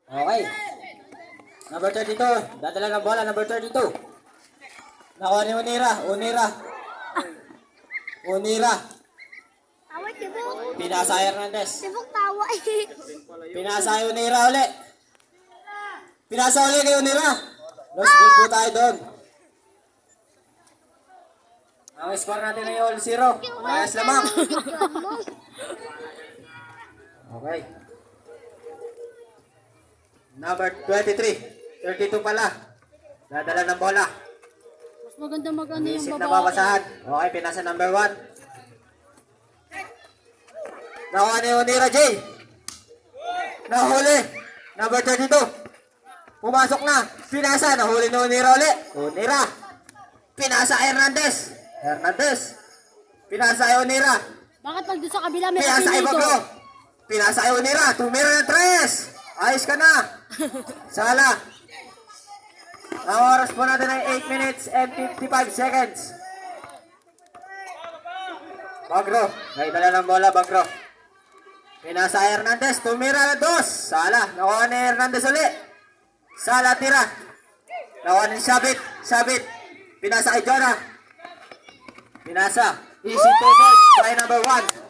Okay. Number 32. Dadala ng bola. Number 32. Nakuha ni Unira. Tawa, tibok. Pinasa Hernandez. Tibok tawa eh. Pinasa Unira uli. Pinasa uli kay Unira. Lost goal po tayo doon. Ang score natin ay all 0. Ayos lamang. Okay. Number 23. 32 pala. Dadala ng bola. Mas maganda mag-ano yung Isip na babae. babasahan. Okay, pinasa number 1. Nakuha ni Unira J. Nahuli. Number 32. Pumasok na. Pinasa. Nahuli ni Unira uli. Unira. Pinasa Hernandez. Pinasa ay Unira. Bakit pag doon sa kabila may Pinasa ay apelido? Baglo. Pinasa ay Unira. Tumira ng 3. Ayos ka na. Sala. Ang oras po natin ay 8 minutes and 55 seconds. Bagro. May dala ng bola, Bagro. Pinasa Hernandez. Tumira ng 2. Sala. Nakuha ni Hernandez uli. Sala tira. Nakuha ni Sabit. Pinasa kay Jonah. Pinasa. Easy to goal. Try number 1.